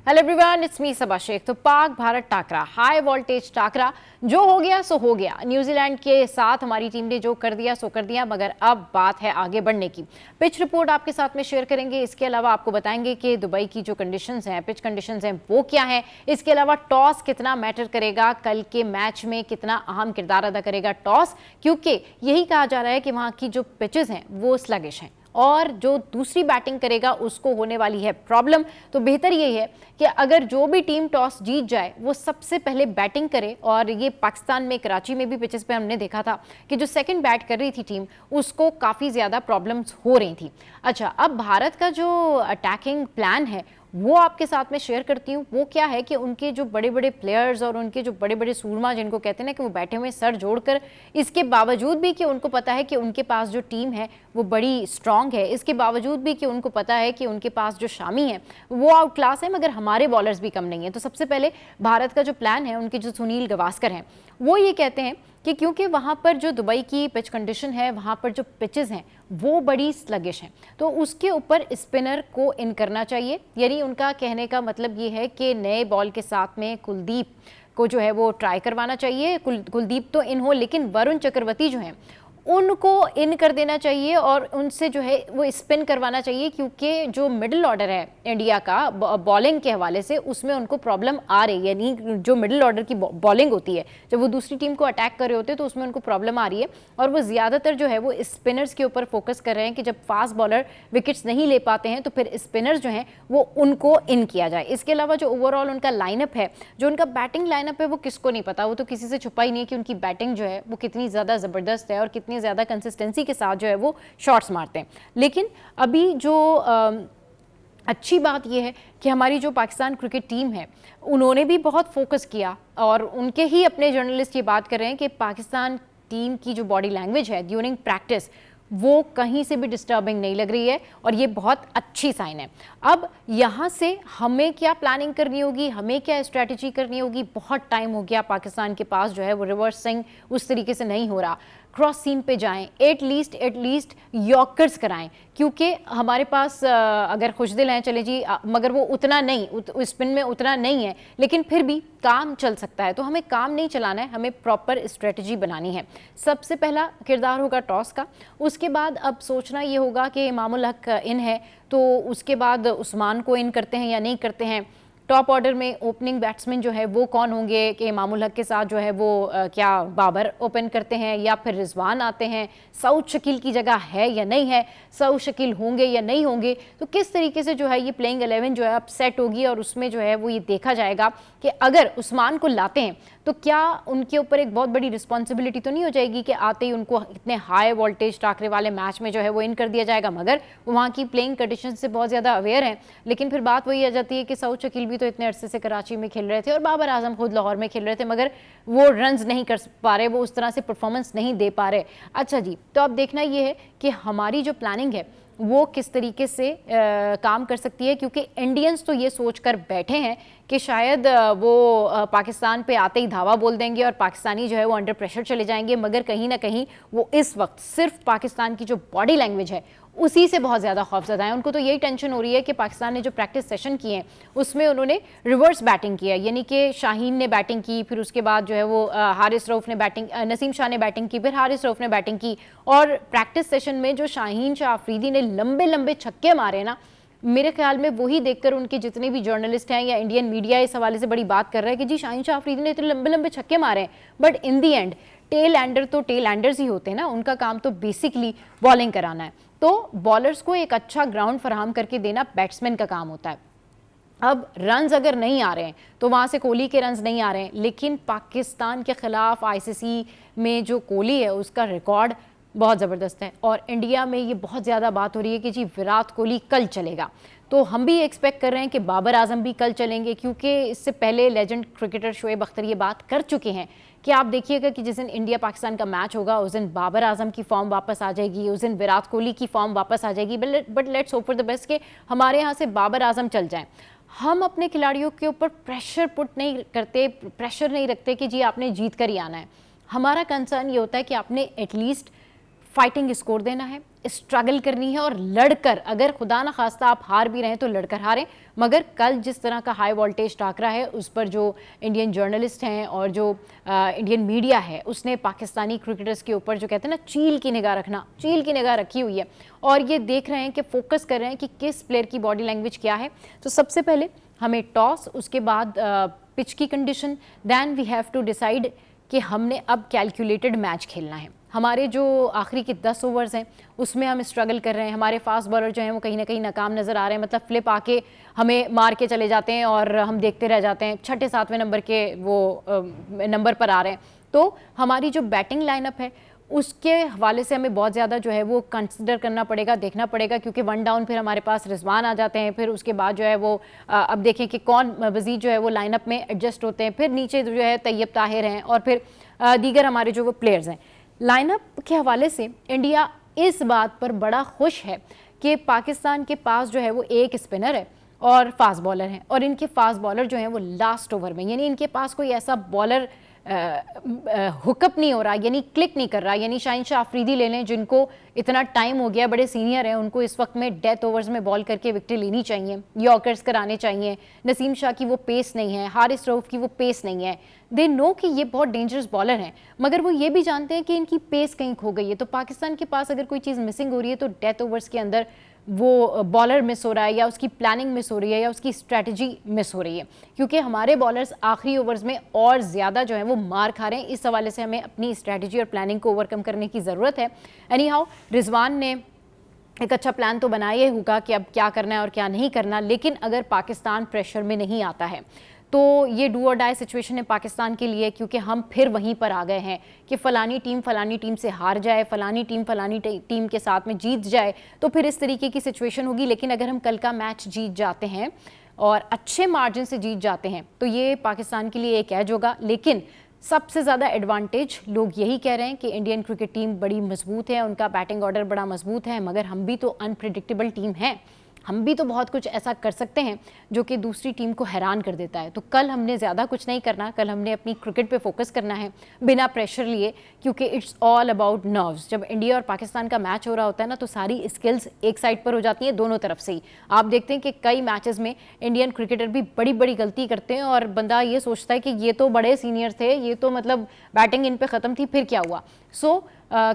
Hello everyone, it's me सबा शेख। तो Pak Bharat टाकरा, high voltage टाकरा जो हो गया सो हो गया। न्यूजीलैंड के साथ हमारी टीम ने जो कर दिया सो कर दिया, मगर अब बात है आगे बढ़ने की। पिच रिपोर्ट आपके साथ में शेयर करेंगे। इसके अलावा आपको बताएंगे कि दुबई की जो कंडीशंस हैं, पिच कंडीशंस हैं, वो क्या है। इसके अलावा टॉस कितना मैटर करेगा, कल के मैच में कितना अहम किरदार अदा करेगा टॉस, क्योंकि यही कहा जा रहा है कि वहाँ की जो पिचेस हैं वो स्लगिश हैं और जो दूसरी बैटिंग करेगा उसको होने वाली है प्रॉब्लम। तो बेहतर यही है कि अगर जो भी टीम टॉस जीत जाए वो सबसे पहले बैटिंग करे। और ये पाकिस्तान में, कराची में भी पिचेस पे हमने देखा था कि जो सेकंड बैट कर रही थी टीम, उसको काफ़ी ज़्यादा प्रॉब्लम्स हो रही थी। अच्छा, अब भारत का जो अटैकिंग प्लान है वो आपके साथ में शेयर करती हूँ। वो क्या है कि उनके जो बड़े बड़े प्लेयर्स और उनके जो बड़े बड़े सूरमा जिनको कहते हैं ना, कि वो बैठे हुए सर जोड़कर, इसके बावजूद भी कि उनको पता है कि उनके पास जो टीम है वो बड़ी स्ट्रांग है, इसके बावजूद भी कि उनको पता है कि उनके पास जो शामी है वो आउट क्लास है, मगर हमारे बॉलर्स भी कम नहीं है। तो सबसे पहले भारत का जो प्लान है, उनके जो सुनील गावस्कर हैं, वो ये कहते हैं कि क्योंकि वहाँ पर जो दुबई की पिच कंडीशन है, वहाँ पर जो पिचेस हैं वो बड़ी स्लगिश हैं, तो उसके ऊपर स्पिनर को इन करना चाहिए। यानी उनका कहने का मतलब ये है कि नए बॉल के साथ में कुलदीप को जो है वो ट्राई करवाना चाहिए। कुलदीप तो इन हो, लेकिन वरुण चक्रवर्ती जो हैं उनको इन कर देना चाहिए और उनसे जो है वो स्पिन करवाना चाहिए, क्योंकि जो मिडिल ऑर्डर है इंडिया का बॉलिंग के हवाले से, उसमें उनको प्रॉब्लम आ रही है। यानी जो मिडिल ऑर्डर की बॉलिंग होती है, जब वो दूसरी टीम को अटैक कर रहे होते हैं तो उसमें उनको प्रॉब्लम आ रही है और वो ज़्यादातर जो है वो स्पिनर्स के ऊपर फोकस कर रहे हैं कि जब फास्ट बॉलर विकेट्स नहीं ले पाते हैं तो फिर स्पिनर्स जो हैं वो उनको इन किया जाए। इसके अलावा जो ओवरऑल उनका लाइनअप है, जो उनका बैटिंग लाइनअप है, वो किसको नहीं पता, वो तो किसी से छुपा ही नहीं है कि उनकी बैटिंग जो है वो कितनी ज़्यादा ज़बरदस्त है और कितनी ज़्यादा कंसिस्टेंसी के साथ जो है वो शॉट्स मारते हैं। लेकिन अभी जो अच्छी बात यह है कि हमारी जो पाकिस्तान क्रिकेट टीम है उन्होंने भी बहुत फोकस किया और उनके ही अपने जर्नलिस्ट ये बात कर रहे हैं कि पाकिस्तान टीम की जो बॉडी लैंग्वेज है ड्यूरिंग प्रैक्टिस वो कहीं से भी डिस्टर्बिंग नहीं लग रही है और ये बहुत अच्छी साइन है। अब यहाँ से हमें क्या प्लानिंग करनी होगी, हमें क्या स्ट्रैटेजी करनी होगी। बहुत टाइम हो गया पाकिस्तान के पास जो है वो रिवर्स स्विंग उस तरीके से नहीं हो रहा। क्रॉस सीम पे जाएं, एटलीस्ट यॉर्कर्स कराएं, क्योंकि हमारे पास अगर खुशदिल हैं चले जी, मगर वो उतना नहीं, स्पिन में उतना नहीं है, लेकिन फिर भी काम चल सकता है। तो हमें काम नहीं चलाना है, हमें प्रॉपर स्ट्रेटजी बनानी है। सबसे पहला किरदार होगा टॉस का। उसके बाद अब सोचना ये होगा कि इमामुल हक इन है तो उसके बाद उस्मान को इन करते हैं या नहीं करते हैं। टॉप ऑर्डर में ओपनिंग बैट्समैन जो है वो कौन होंगे, कि इमामुल हक के साथ जो है वो क्या बाबर ओपन करते हैं या फिर रिजवान आते हैं। सऊद शकील की जगह है या नहीं है, सऊद शकील होंगे या नहीं होंगे। तो किस तरीके से जो है ये प्लेइंग 11 जो है अब सेट होगी और उसमें जो है वो ये देखा जाएगा कि अगर उस्मान को लाते हैं तो क्या उनके ऊपर एक बहुत बड़ी रिस्पॉन्सिबिलिटी तो नहीं हो जाएगी कि आते ही उनको इतने हाई वोल्टेज टाकरे वाले मैच में जो है वो इन कर दिया जाएगा। मगर वहाँ की प्लेइंग कंडीशन से बहुत ज़्यादा अवेयर हैं। लेकिन फिर बात वही आ जाती है कि सऊद शकील भी तो इतने अरसे से कराची में खेल रहे थे और बाबर आजम खुद लाहौर में खेल रहे थे, मगर वो रन्स नहीं कर पा रहे, वो उस तरह से परफॉर्मेंस नहीं दे पा रहे। अच्छा जी, तो अब देखना ये है कि हमारी जो प्लानिंग है वो किस तरीके से काम कर सकती है, क्योंकि इंडियंस तो ये सोचकर बैठे हैं कि शायद वो पाकिस्तान पे आते ही धावा बोल देंगे और पाकिस्तानी जो है वो अंडर प्रेशर चले जाएंगे। मगर कहीं ना कहीं वो इस वक्त सिर्फ पाकिस्तान की जो बॉडी लैंग्वेज है उसी से बहुत ज़्यादा खौफज़दा है। उनको तो यही टेंशन हो रही है कि पाकिस्तान ने जो प्रैक्टिस सेशन किए हैं उसमें उन्होंने रिवर्स बैटिंग किया, यानी कि शाहीन ने बैटिंग की, फिर उसके बाद जो है वो हारिस रऊफ़ ने बैटिंग, नसीम शाह ने बैटिंग की, फिर हारिस रऊफ़ ने बैटिंग की। और प्रैक्टिस सेशन में जो शाहीन शाह अफरीदी ने लंबे लंबे छक्के मारे ना, मेरे ख्याल में वही देखकर उनके जितने भी जर्नलिस्ट हैं या इंडियन मीडिया इस हवाले से बड़ी बात कर रहा है कि जी शाहीन शाह अफरीदी ने इतने लंबे लंबे छक्के मारे हैं। But in the end tail ender तो टेल एंडर्स ही होते हैं ना, उनका काम तो बेसिकली बॉलिंग कराना है। तो बॉलर्स को एक अच्छा ग्राउंड फराहम करके देना बैट्समैन का काम होता है। अब रन्स अगर नहीं आ रहे हैं तो वहाँ से कोहली के रन्स नहीं आ रहे हैं, लेकिन पाकिस्तान के खिलाफ आईसीसी में जो कोहली है उसका रिकॉर्ड बहुत ज़बरदस्त है और इंडिया में ये बहुत ज़्यादा बात हो रही है कि जी विराट कोहली कल चलेगा। तो हम भी एक्सपेक्ट कर रहे हैं कि बाबर आजम भी कल चलेंगे, क्योंकि इससे पहले लेजेंड क्रिकेटर शोएब अख्तर ये बात कर चुके हैं कि आप देखिएगा कि जिस दिन इंडिया पाकिस्तान का मैच होगा उस दिन बाबर आजम की फॉर्म वापस आ जाएगी, उस दिन विराट कोहली की फॉर्म वापस आ जाएगी। But let's hope for the best कि हमारे यहाँ से बाबर आजम चल जाएं। हम अपने खिलाड़ियों के ऊपर प्रेशर नहीं रखते कि जी आपने जीत कर ही आना है। हमारा कंसर्न ये होता है कि आपने एटलीस्ट फाइटिंग स्कोर देना है, स्ट्रगल करनी है और लड़कर, अगर खुदा ना खास्ता आप हार भी रहे हैं तो लड़कर हारें। मगर कल जिस तरह का हाई वोल्टेज टाकरा है उस पर जो इंडियन जर्नलिस्ट हैं और जो इंडियन मीडिया है उसने पाकिस्तानी क्रिकेटर्स के ऊपर जो कहते हैं ना चील की निगाह रखना, चील की निगाह रखी हुई है और ये देख रहे हैं कि फोकस कर रहे हैं कि किस प्लेयर की बॉडी लैंग्वेज क्या है। तो सबसे पहले हमें टॉस, उसके बाद पिच की condition, then we have to decide कि हमने अब कैलकुलेटेड मैच खेलना है। हमारे जो आखिरी के 10 ओवर्स हैं उसमें हम स्ट्रगल कर रहे हैं, हमारे फास्ट बॉलर जो हैं वो कहीं ना कहीं नाकाम नज़र आ रहे हैं, मतलब फ्लिप आके हमें मार के चले जाते हैं और हम देखते रह जाते हैं, छठे सातवें नंबर के वो नंबर पर आ रहे हैं। तो हमारी जो बैटिंग लाइनअप है उसके हवाले से हमें बहुत ज़्यादा जो है वो कंसिडर करना पड़ेगा, देखना पड़ेगा, क्योंकि 1 डाउन फिर हमारे पास रिजवान आ जाते हैं, फिर उसके बाद जो है वो अब देखें कि कौन मज़ीद जो है वो लाइनअप में एडजस्ट होते हैं, फिर नीचे जो है तैयब ताहिर हैं और फिर दीगर हमारे जो वो प्लेयर्स हैं। लाइनअप के हवाले से इंडिया इस बात पर बड़ा खुश है कि पाकिस्तान के पास जो है वो एक स्पिनर है और फास्ट बॉलर हैं, और इनके फास्ट बॉलर जो हैं वो लास्ट ओवर में, यानी इनके पास कोई ऐसा बॉलर हुकअप नहीं हो रहा, यानी क्लिक नहीं कर रहा, यानी शाहीन शाह अफरीदी ले लें जिनको इतना टाइम हो गया, बड़े सीनियर हैं, उनको इस वक्त में डेथ ओवर्स में बॉल करके विकेट लेनी चाहिए, यॉर्कर्स कराने चाहिए। नसीम शाह की वो पेस नहीं है, हारिस रऊफ की वो पेस नहीं है, दे नो कि ये बहुत डेंजरस बॉलर हैं, मगर वो ये भी जानते हैं कि इनकी पेस कहीं खो गई है। तो पाकिस्तान के पास अगर कोई चीज़ मिसिंग हो रही है तो डेथ ओवर्स के अंदर वो बॉलर मिस हो रहा है, या उसकी प्लानिंग मिस हो रही है, या उसकी स्ट्रेटजी मिस हो रही है, क्योंकि हमारे बॉलर्स आखिरी ओवर्स में और ज़्यादा जो है वो मार खा रहे हैं। इस हवाले से हमें अपनी स्ट्रेटजी और प्लानिंग को ओवरकम करने की ज़रूरत है। एनी हाउ रिजवान ने एक अच्छा प्लान तो बनाया होगा कि अब क्या करना है और क्या नहीं करना, लेकिन अगर पाकिस्तान प्रेशर में नहीं आता है तो ये डू और डाई सिचुएशन है पाकिस्तान के लिए, क्योंकि हम फिर वहीं पर आ गए हैं कि फ़लानी टीम से हार जाए, फ़लानी टीम के साथ में जीत जाए, तो फिर इस तरीके की सिचुएशन होगी। लेकिन अगर हम कल का मैच जीत जाते हैं और अच्छे मार्जिन से जीत जाते हैं तो ये पाकिस्तान के लिए एक एज होगा। लेकिन सबसे ज़्यादा एडवांटेज लोग यही कह रहे हैं कि इंडियन क्रिकेट टीम बड़ी मजबूत है, उनका बैटिंग ऑर्डर बड़ा मजबूत है, मगर हम भी तो अनप्रिडिक्टेबल टीम हैं, हम भी तो बहुत कुछ ऐसा कर सकते हैं जो कि दूसरी टीम को हैरान कर देता है। तो कल हमने ज़्यादा कुछ नहीं करना, कल हमने अपनी क्रिकेट पे फोकस करना है बिना प्रेशर लिए, क्योंकि इट्स ऑल अबाउट नर्व्स। जब इंडिया और पाकिस्तान का मैच हो रहा होता है ना तो सारी स्किल्स एक साइड पर हो जाती हैं दोनों तरफ से ही। आप देखते हैं कि कई मैचेस में इंडियन क्रिकेटर भी बड़ी बड़ी गलती करते हैं और बंदा ये सोचता है कि ये तो बड़े सीनियर थे, ये तो मतलब बैटिंग इन पे ख़त्म थी, फिर क्या हुआ। सो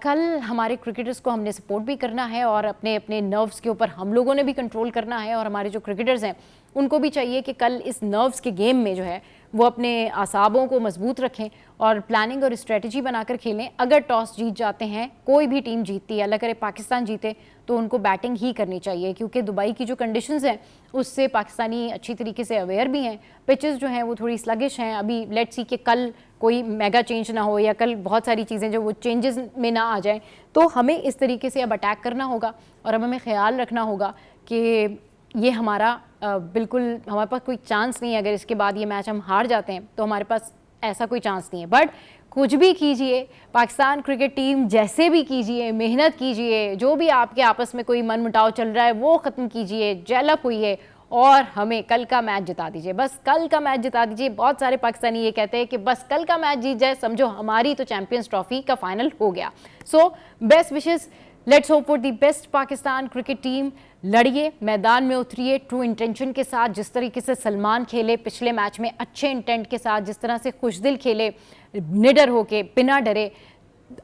कल हमारे क्रिकेटर्स को हमने सपोर्ट भी करना है और अपने अपने नर्व्स के ऊपर हम लोगों ने भी कंट्रोल करना है, और हमारे जो क्रिकेटर्स हैं उनको भी चाहिए कि कल इस नर्व्स के गेम में जो है वो अपने आसाबों को मजबूत रखें और प्लानिंग और स्ट्रेटजी बनाकर खेलें। अगर टॉस जीत जाते हैं, कोई भी टीम जीतती है, अल्लाह करे पाकिस्तान जीते, तो उनको बैटिंग ही करनी चाहिए, क्योंकि दुबई की जो कंडीशंस हैं उससे पाकिस्तानी अच्छी तरीके से अवेयर भी हैं। पिचेस जो हैं वो थोड़ी स्लगिश हैं, अभी लेट्स सी कि कल कोई मेगा चेंज ना हो या कल बहुत सारी चीज़ें जो वो चेंजेस में ना आ जाएं, तो हमें इस तरीके से अब अटैक करना होगा और अब हमें ख्याल रखना होगा कि ये हमारा बिल्कुल हमारे पास कोई चांस नहीं है। अगर इसके बाद ये मैच हम हार जाते हैं तो हमारे पास ऐसा कोई चांस नहीं है। बट कुछ भी कीजिए, पाकिस्तान क्रिकेट टीम जैसे भी कीजिए, मेहनत कीजिए, जो भी आपके आपस में कोई मनमुटाव चल रहा है वो ख़त्म कीजिए, जेलअप हुई और हमें कल का मैच जिता दीजिए, बस कल का मैच जिता दीजिए। बहुत सारे पाकिस्तानी ये कहते हैं कि बस कल का मैच जीत जाए, समझो हमारी तो चैंपियंस ट्रॉफी का फाइनल हो गया। So best wishes, let's hope for the best Pakistan cricket team. लड़िए, मैदान में उतरिए ट्रू इंटेंशन के साथ, जिस तरीके से सलमान खेले पिछले मैच में अच्छे इंटेंट के साथ, जिस तरह से खुशदिल खेले, निडर होके, बिना डरे।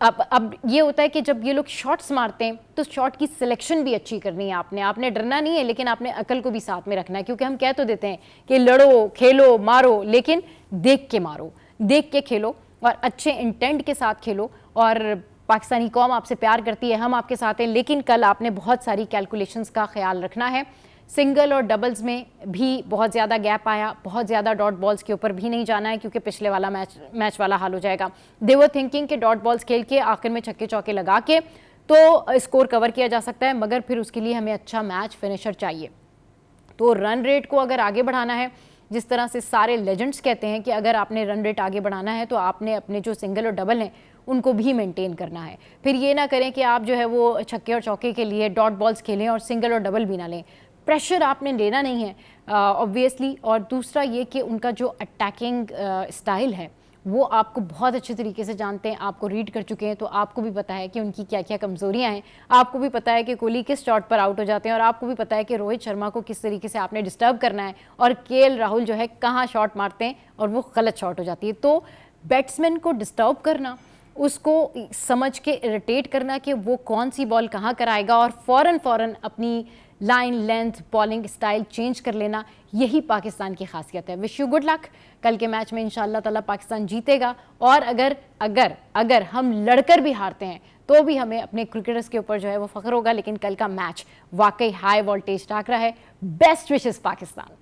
अब ये होता है कि जब ये लोग शॉट्स मारते हैं तो शॉट की सिलेक्शन भी अच्छी करनी है आपने डरना नहीं है, लेकिन आपने अकल को भी साथ में रखना है, क्योंकि हम कह तो देते हैं कि लड़ो, खेलो, मारो, लेकिन देख के मारो, देख के खेलो और अच्छे इंटेंट के साथ खेलो। और पाकिस्तानी कौम आपसे प्यार करती है, हम आपके साथ हैं, लेकिन कल आपने बहुत सारी कैलकुलेशंस का ख्याल रखना है। सिंगल और डबल्स में भी बहुत ज़्यादा गैप आया, बहुत ज़्यादा डॉट बॉल्स के ऊपर भी नहीं जाना है, क्योंकि पिछले वाला मैच वाला हाल हो जाएगा। दे वर थिंकिंग कि डॉट बॉल्स खेल के आखिर में छक्के चौके लगा के तो स्कोर कवर किया जा सकता है, मगर फिर उसके लिए हमें अच्छा मैच फिनिशर चाहिए। तो रन रेट को अगर आगे बढ़ाना है, जिस तरह से सारे लेजेंड्स कहते हैं कि अगर आपने रन रेट आगे बढ़ाना है तो आपने अपने जो सिंगल और डबल हैं उनको भी मेंटेन करना है। फिर ये ना करें कि आप जो है वो छक्के और चौके के लिए डॉट बॉल्स खेलें और सिंगल और डबल भी ना लें। प्रेशर आपने लेना नहीं है ऑब्वियसली। और दूसरा ये कि उनका जो अटैकिंग स्टाइल है वो आपको बहुत अच्छे तरीके से जानते हैं, आपको रीड कर चुके हैं, तो आपको भी पता है कि उनकी क्या क्या कमजोरियां हैं। आपको भी पता है कि कोहली किस शॉट पर आउट हो जाते हैं और आपको भी पता है कि रोहित शर्मा को किस तरीके से आपने डिस्टर्ब करना है और केएल राहुल जो है कहाँ शॉट मारते हैं और वो गलत शॉट हो जाती है। तो बैट्समैन को डिस्टर्ब करना, उसको समझ के इरिटेट करना कि वो कौन सी बॉल कहाँ कराएगा और फौरन अपनी line length bowling style change कर लेना, यही पाकिस्तान की खासियत है। Wish you good luck. कल के मैच में इंशाल्लाह ताला पाकिस्तान जीतेगा और अगर अगर अगर हम लड़कर भी हारते हैं तो भी हमें अपने क्रिकेटर्स के ऊपर जो है वो फख्र होगा। लेकिन कल का मैच वाकई हाई वोल्टेज टाकरा है। Best wishes Pakistan.